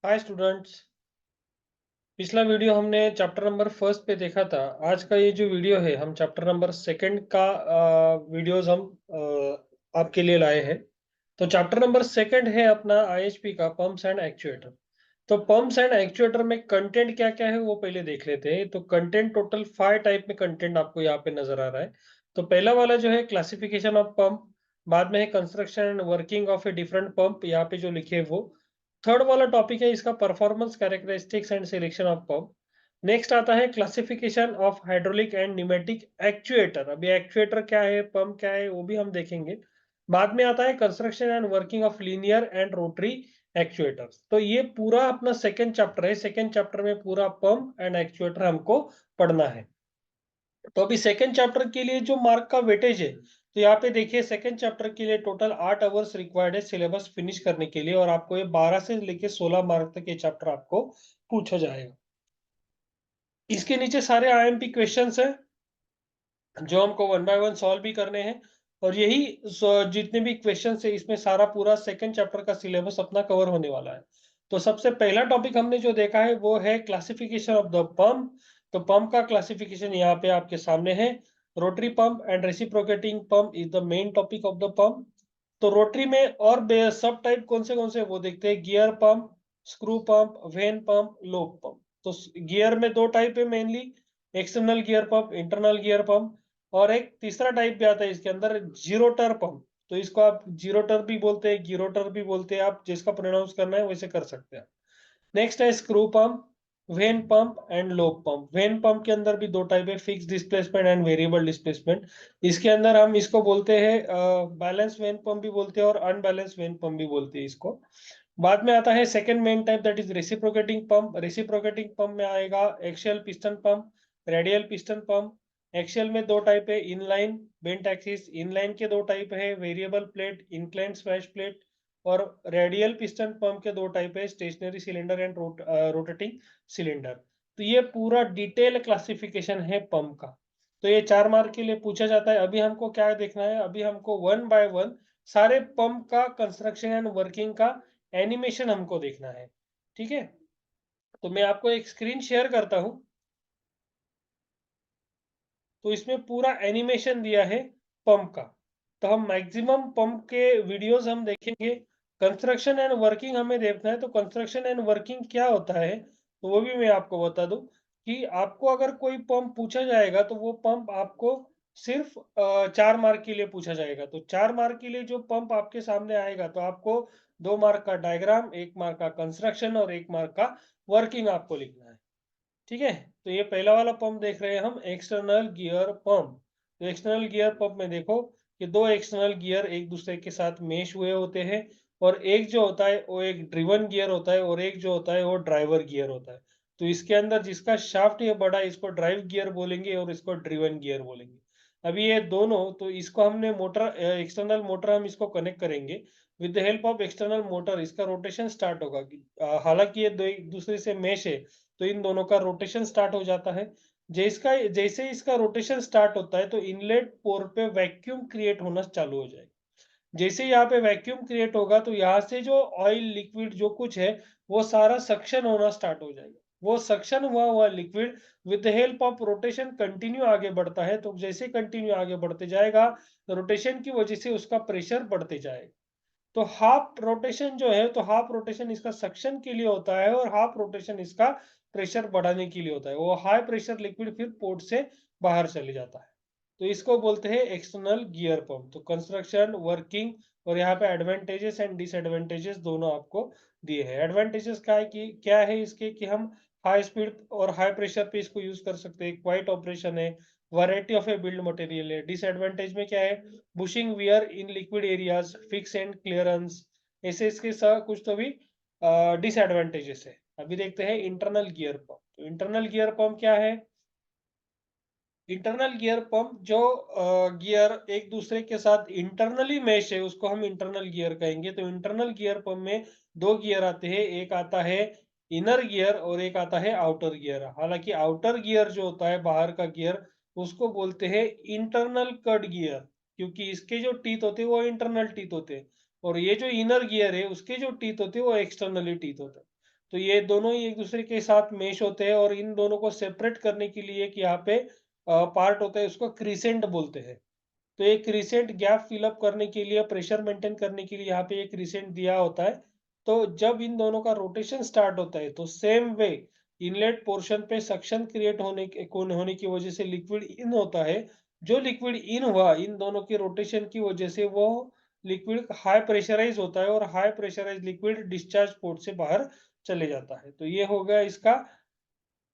Hi students. पिछला video हमने chapter number first पे देखा था। आज का ये जो वीडियो है हम चैप्टर नंबर सेकंड का वीडियोस हम आपके लिए लाए हैं। तो चैप्टर नंबर सेकंड है अपना आईएचपी का पंप्स एंड एक्चुएटर। तो पंप्स एंड एक्चुएटर में कंटेंट क्या क्या है वो पहले देख लेते हैं। तो कंटेंट टोटल 5 टाइप में कंटेंट आपको यहाँ पे नजर आ रहा है। तो पहला वाला जो है क्लासिफिकेशन ऑफ पंप, बाद में है construction and working of a different pump, यहाँ पे जो लिखे है वो। थर्ड वाला टॉपिक है इसका performance characteristics and selection of pump. Next आता है classification of hydraulic and pneumatic actuator. अभी एक्चुएटर क्या है, पंप क्या है, वो भी हम देखेंगे। बाद में आता है construction and working of linear and rotary actuators. तो ये पूरा अपना सेकेंड चैप्टर है। सेकेंड चैप्टर में पूरा पंप एंड एक्चुएटर हमको पढ़ना है। तो अभी सेकेंड चैप्टर के लिए जो मार्क का वेटेज है, तो यहाँ पे देखिए सेकेंड चैप्टर के लिए टोटल 8 आवर्स रिक्वायर्ड है सिलेबस फिनिश करने के लिए, और आपको ये 12 से लेके 16 मार्क तक ये चैप्टर आपको पूछा जाएगा। इसके नीचे सारे आईएमपी क्वेश्चंस हैं जो हमको वन बाय वन सॉल्व भी करने हैं। और यही जितने भी क्वेश्चंस है इसमें सारा पूरा सेकेंड चैप्टर का सिलेबस अपना कवर होने वाला है। तो सबसे पहला टॉपिक हमने जो देखा है वो है क्लासिफिकेशन ऑफ द पंप। तो पंप का क्लासिफिकेशन यहाँ पे आपके सामने है। Rotary pump and reciprocating pump is the main topic of the pump. तो रोटरी में और सब टाइप कौन से वो देखते हैं। Gear pump, screw pump, when pump, lobe pump. तो गियर में दो टाइप है mainly, external gear pump, internal gear pump. और एक तीसरा टाइप भी आता है इसके अंदर, जीरोटर पंप। तो इसको आप जीरोटर भी बोलते हैं, गिरोटर भी बोलते हैं, आप जिसका प्रोनाउंस करना है वैसे कर सकते हैं। नेक्स्ट है screw pump, when pump and lobe pump. When pump के अंदर भी दो टाइप है, fix displacement and variable displacement. इसके अंदर हम इसको बोलते हैं बैलेंस वेन पंप भी बोलते हैं और अनबैलेंस वेन पंप भी बोलते हैं इसको। बाद में आता है second main type, that is reciprocating pump. Reciprocating pump में आएगा axial piston pump, radial piston pump. Axial में दो टाइप है, इनलाइन, बेंट एक्सिस। इनलाइन के दो टाइप है, variable plate, incline swash plate. और रेडियल पिस्टन पंप के दो टाइप है, stationary cylinder and rotating cylinder. तो ये पूरा डिटेल क्लासिफिकेशन है पंप का। तो ये 4 मार्क के लिए पूछा जाता है। अभी हमको क्या देखना है, अभी हमको वन बाय वन सारे पंप का कंस्ट्रक्शन एंड वर्किंग का एनिमेशन हमको देखना है। ठीक है, तो मैं आपको एक स्क्रीन शेयर करता हूं। तो इसमें पूरा एनिमेशन दिया है पंप का। तो हम मैक्सिमम पंप के वीडियोस हम देखेंगे। कंस्ट्रक्शन एंड वर्किंग हमें देखना है। तो कंस्ट्रक्शन एंड वर्किंग क्या होता है, तो वो भी मैं आपको बता दूं कि आपको अगर कोई पंप पूछा जाएगा तो वो पंप आपको सिर्फ 4 मार्क के लिए पूछा जाएगा। तो 4 मार्क के लिए जो पंप आपके सामने आएगा तो आपको 2 मार्क का डायग्राम, 1 मार्क का कंस्ट्रक्शन और 1 मार्क का वर्किंग आपको लिखना है। ठीक है, तो ये पहला वाला पंप देख रहे हैं हम, एक्सटर्नल गियर पंप। तो एक्सटर्नल गियर पंप में देखो कि दो एक्सटर्नल गियर एक दूसरे के साथ मेश हुए होते हैं, और एक जो होता है वो एक ड्रिवन गियर होता है और एक जो होता है वो ड्राइवर गियर होता है। तो इसके अंदर जिसका शाफ्ट ये बड़ा है इसको ड्राइव गियर बोलेंगे और इसको ड्रिवन गियर बोलेंगे। अभी ये दोनों, तो इसको हमने मोटर, एक्सटर्नल मोटर हम इसको कनेक्ट करेंगे। With the help of external motor इसका रोटेशन स्टार्ट होगा। हालांकि ये दो एक दूसरे से मेश है, तो इन दोनों का रोटेशन स्टार्ट हो जाता है। जैसे इसका रोटेशन स्टार्ट होता है तो इनलेट पोर पे वैक्यूम क्रिएट होना चालू हो जाएगा। जैसे यहाँ पे वैक्यूम क्रिएट होगा तो यहाँ से जो ऑयल लिक्विड जो कुछ है वो सारा सक्शन होना स्टार्ट हो जाएगा। वो सक्शन हुआ हुआ liquid with the help of rotation continue आगे बढ़ता है। तो जैसे कंटिन्यू आगे बढ़ते जाएगा, रोटेशन की वजह से उसका प्रेशर बढ़ते जाएगा। तो हाफ रोटेशन जो है, तो हाफ रोटेशन इसका सक्शन के लिए होता है और हाफ रोटेशन इसका प्रेशर बढ़ाने के लिए होता है। वो हाई प्रेशर लिक्विड फिर पोर्ट से बाहर चले जाता है। तो इसको बोलते हैं एक्सटर्नल गियर पंप। तो कंस्ट्रक्शन, वर्किंग और यहाँ पे एडवांटेजेस एंड डिसएडवांटेजेस दोनों आपको दिए हैं। एडवांटेजेस क्या है इसके, कि हम हाई स्पीड और हाई प्रेशर पे इसको यूज कर सकते हैं, क्वाइट ऑपरेशन है, variety of A build material है। डिसएडवांटेज में क्या है, bushing wear in liquid areas, fix and clearance. ऐसे इसके साथ कुछ तो भी डिसएडवांटेजेस है। अभी देखते हैं इंटरनल गियर पंप। तो इंटरनल गियर पंप क्या है, इंटरनल गियर पंप जो गियर एक दूसरे के साथ इंटरनली मैच है उसको हम इंटरनल गियर कहेंगे। तो इंटरनल गियर पंप में दो गियर आते हैं, एक आता है इनर गियर और एक आता है आउटर गियर। हालांकि आउटर गियर जो होता है बाहर का गियर, उसको बोलते हैं इंटरनल कट गियर, क्योंकि इसके जो टीथ होते हैं वो इंटरनल टीथ होते हैं, और ये जो इनर गियर है उसके जो टीथ होते हैं वो एक्सटर्नली टीथ होते हैं। तो ये दोनों ही एक दूसरे के साथ मेश होते हैं और इन दोनों को सेपरेट करने के लिए एक यहाँ पे पार्ट होता है, उसको क्रिसेंट बोलते हैं। तो एक क्रिसेंट गैप फिलअप करने के लिए, प्रेशर मेंटेन करने के लिए यहाँ पे एक क्रिसेंट दिया होता है। तो जब इन दोनों का रोटेशन स्टार्ट होता है तो सेम वे इनलेट पोर्शन पे सक्शन क्रिएट होने की वजह से लिक्विड इन होता है। जो लिक्विड इन हुआ इन दोनों के रोटेशन की वजह से, वो लिक्विड हाई प्रेशराइज होता है और high pressurise liquid discharge port से बाहर चले जाता है। तो ये हो गया इसका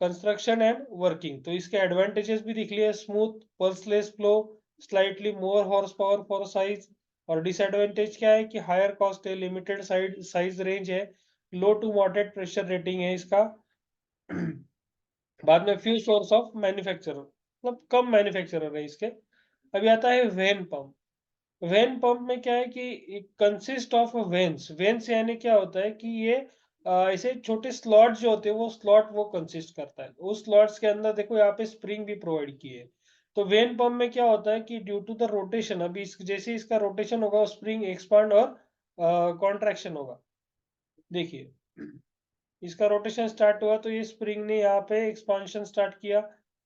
कंस्ट्रक्शन एंड वर्किंग। तो इसके एडवांटेजेस भी दिख लिए, smooth pulseless flow, slightly more horse power for size. और डिसएडवांटेज क्या है कि हायर कॉस्ट है, लिमिटेड साइज रेंज है, लो टू मॉडरेट प्रेशर रेटिंग है इसका। बाद में फ्यू सोर्स ऑफ मैन्युफैक्चरर, मतलब कम मैन्युफैक्चरर है इसके। अभी आता है वेन पंप। वेन पंप में क्या है कि कंसिस्ट ऑफ वेन्स। वेन्स यानी क्या होता है कि ये ऐसे छोटे स्लॉट जो होते हैं, वो स्लॉट वो कंसिस्ट करता है। उस स्लॉट्स के अंदर देखो यहाँ पे स्प्रिंग भी प्रोवाइड की है। तो वेन पंप में क्या होता है कि ड्यू टू द रोटेशन, अभी जैसे इसका रोटेशन होगा स्प्रिंग एक्सपांड और कॉन्ट्रैक्शन होगा। देखिए, इसका रोटेशन स्टार्ट हुआ तो ये स्प्रिंग ने यहाँ पे एक्सपांशन स्टार्ट किया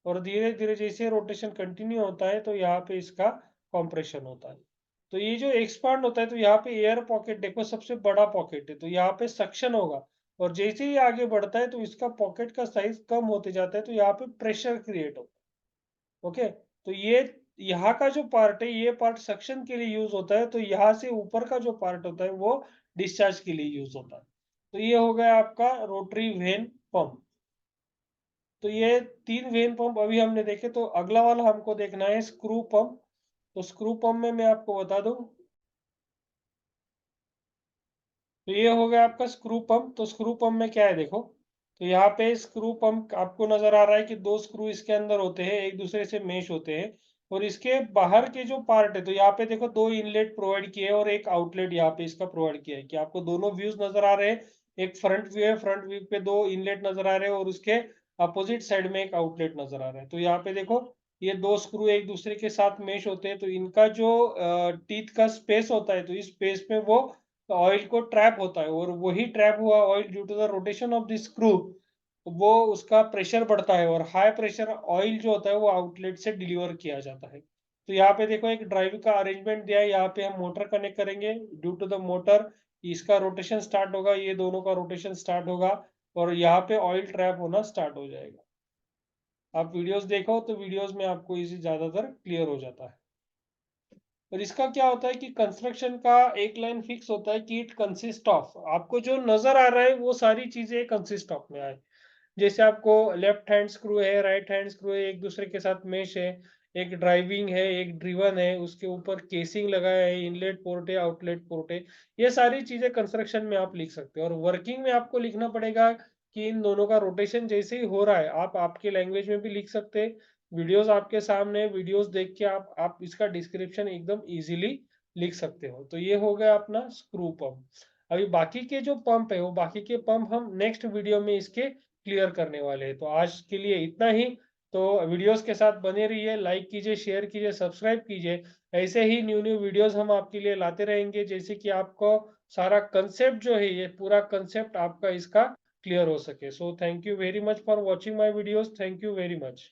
और धीरे धीरे जैसे रोटेशन कंटिन्यू होता है तो यहाँ पे इसका कॉम्प्रेशन होता है। तो ये जो एक्सपांड होता है तो यहाँ पे एयर पॉकेट देखो, सबसे बड़ा पॉकेट है, तो यहाँ पे सक्शन होगा और जैसे ही आगे बढ़ता है तो इसका पॉकेट का साइज कम होते जाता है, तो यहाँ पे प्रेशर क्रिएट होता है। ओके, तो ये यहाँ का जो पार्ट है, ये पार्ट सक्शन के लिए यूज होता है, तो यहाँ से ऊपर का जो पार्ट होता है वो डिस्चार्ज के लिए यूज होता है। तो ये हो गया आपका रोटरी वेन पंप। तो ये 3 वेन पंप अभी हमने देखे। तो अगला वाला हमको देखना है स्क्रू पंप। तो स्क्रू पंप में मैं आपको बता दूं, तो ये हो गया आपका स्क्रू पंप। तो स्क्रू पंप में क्या है देखो, तो यहाँ पे स्क्रू पंप आपको नजर आ रहा है कि 2 स्क्रू इसके अंदर होते हैं, एक दूसरे से मेश होते हैं। और इसके बाहर के जो पार्ट है, तो यहाँ पे देखो 2 इनलेट प्रोवाइड किए हैं और एक आउटलेट यहाँ पे इसका प्रोवाइड किया है। कि आपको दोनों व्यूज नजर आ रहे हैं, एक फ्रंट व्यू है, फ्रंट व्यू पे 2 इनलेट नजर आ रहे हैं और उसके अपोजिट साइड में एक आउटलेट नजर आ रहा है। तो यहाँ पे देखो, ये 2 स्क्रू एक दूसरे के साथ मेश होते हैं, तो इनका जो टीथ का स्पेस होता है, तो इस स्पेस में वो ऑयल को ट्रैप होता है और वही ट्रैप हुआ oil due to the rotation of the screw, वो उसका प्रेशर बढ़ता है और हाई प्रेशर ऑयल जो होता है वो आउटलेट से डिलीवर किया जाता है। तो यहाँ पे देखो एक ड्राइव का अरेंजमेंट दिया है, यहाँ पे हम मोटर कनेक्ट करेंगे। ड्यू टू द मोटर इसका रोटेशन स्टार्ट होगा, ये दोनों का रोटेशन स्टार्ट होगा और यहाँ पे ऑयल ट्रैप होना स्टार्ट हो जाएगा। आप वीडियोस देखो तो वीडियोस में आपको इसी ज्यादातर क्लियर हो जाता है। और इसका क्या होता है कि कंस्ट्रक्शन का एक लाइन फिक्स होता है कि इट कंसिस्ट ऑफ, आपको जो नजर आ रहा है वो सारी चीजें कंसिस्ट ऑफ में आए। जैसे आपको लेफ्ट हैंड स्क्रू है, राइट हैंड स्क्रू है, एक दूसरे के साथ मेश है, एक ड्राइविंग है, एक ड्रिवन है, उसके ऊपर केसिंग लगाया है, इनलेट पोर्ट है, आउटलेट पोर्ट है। ये सारी चीजें कंस्ट्रक्शन में आप लिख सकते हो। और वर्किंग में आपको लिखना पड़ेगा कि इन दोनों का रोटेशन जैसे ही हो रहा है, आप आपके लैंग्वेज में भी लिख सकते हैं। वीडियोस आपके सामने, वीडियोस देख के आप इसका डिस्क्रिप्शन एकदम इजीली लिख सकते हो। तो ये हो गया अपना स्क्रू पंप। अभी बाकी के जो पंप है, वो बाकी के पंप हम नेक्स्ट वीडियो में इसके क्लियर करने वाले हैं। तो आज के लिए इतना ही। तो वीडियोस के साथ बने रहिए, लाइक कीजिए, शेयर कीजिए, सब्सक्राइब कीजिए। ऐसे ही न्यू न्यू वीडियोस हम आपके लिए लाते रहेंगे, जैसे कि आपको सारा कंसेप्ट जो है, ये पूरा कंसेप्ट आपका इसका क्लियर हो सके। So thank you very much for watching my videos. Thank you very much.